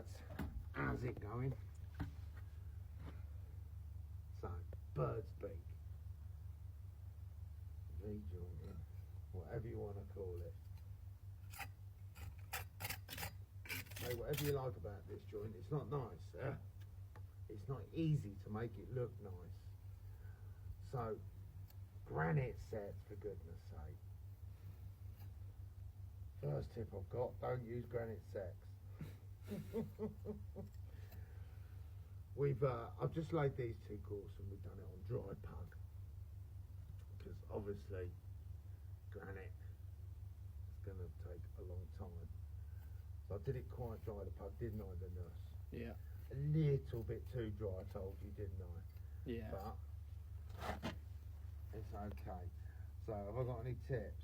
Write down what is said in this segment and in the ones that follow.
words. How's it going? So, bird's beak, V-jointed, whatever you want to call it. Say whatever you like about this joint, it's not nice. It's not easy to make it look nice. So, granite sets, for goodness sake. First tip I've got, don't use granite sets. I've just laid these two courses and we've done it on dry pug, because obviously granite is going to take a long time. So I did it quite dry, the pug, didn't I, the nurse? Yeah. A little bit too dry, I told you, didn't I? Yeah. But it's okay. So have I got any tips?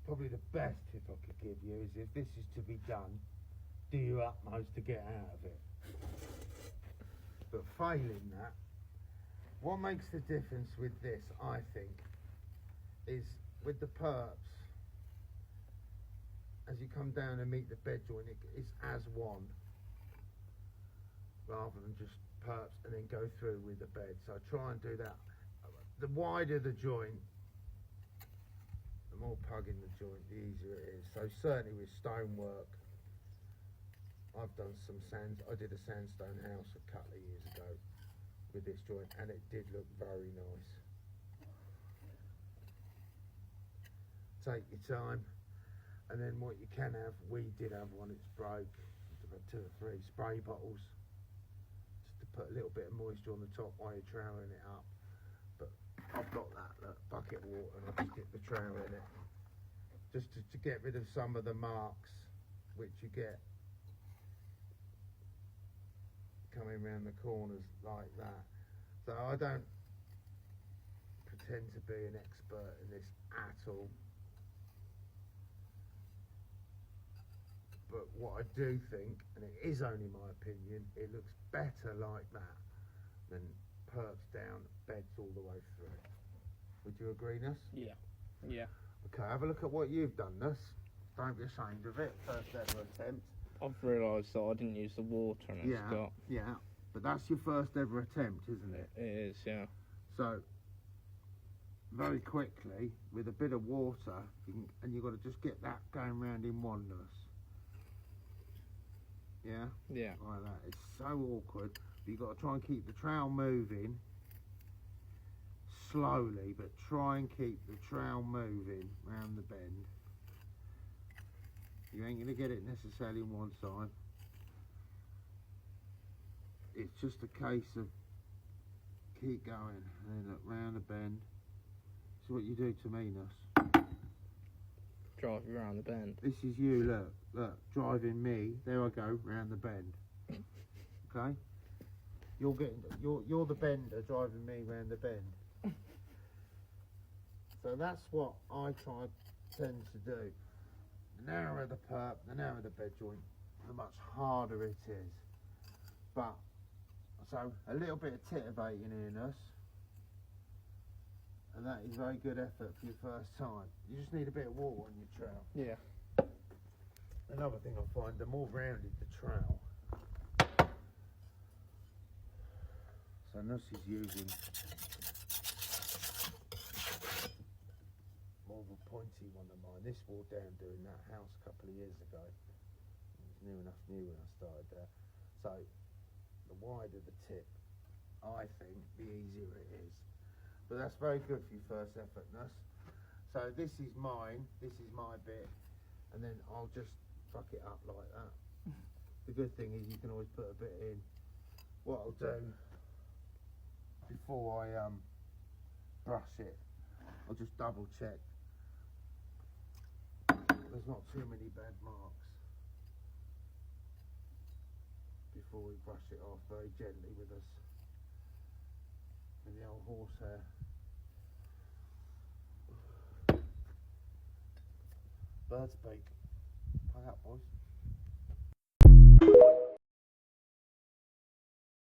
Probably the best tip I could give you is, if this is to be done, do your utmost to get out of it. But failing that, what makes the difference with this, I think, is with the perps, as you come down and meet the bed joint, it's as one, rather than just perps and then go through with the bed. So try and do that. The wider the joint, the more pug in the joint, the easier it is. So certainly with stonework, I've done some sands. I did a sandstone house a couple of years ago with this joint, and it did look very nice. Take your time, and then what you can have, we did have one, it's broke, about 2 or 3 spray bottles, just to put a little bit of moisture on the top while you're troweling it up. But I've got that, look, bucket of water, and I just dip the trowel in it, just to get rid of some of the marks which you get coming around the corners like that. So I don't pretend to be an expert in this at all, but what I do think, and it is only my opinion, it looks better like that than perps down, beds all the way through. Would you agree, Nuss? Yeah. Yeah. Okay, have a look at what you've done, Nuss. Don't be ashamed of it. First ever attempt. I've realised that I didn't use the water and it's got... Yeah, but that's your first ever attempt, isn't it? It is, yeah. So, very quickly, with a bit of water, and you've got to just get that going round in one, Nuss. Yeah? Yeah. Like that. It's so awkward, but you've got to try and keep the trowel moving slowly, but try and keep the trowel moving round the bend. You ain't going to get it necessarily on one side. It's just a case of keep going, and then look round the bend. This is what you do to me, Nuss. Drive you around the bend. This is you, look, driving me. There I go, round the bend. Okay? You're the bender driving me round the bend. So that's what I tend to do. The narrower the perp, the narrower the bed joint, the much harder it is. But, so a little bit of titivating in us, and that is very good effort for your first time. You just need a bit of water on your trowel. Yeah. Another thing I find, the more rounded the trowel, so Nuss is using more of a pointy one of mine. This wore down doing that house a couple of years ago. It was new enough new when I started there. So the wider the tip, I think, the easier it is. But that's very good for your first effort, Nuss. So this is mine, this is my bit, and then I'll just fuck it up like that. The good thing is you can always put a bit in. What I'll do, before I brush it, I'll just double check there's not too many bad marks before we brush it off very gently with the old horsehair. Bird's beak. Play that, boys.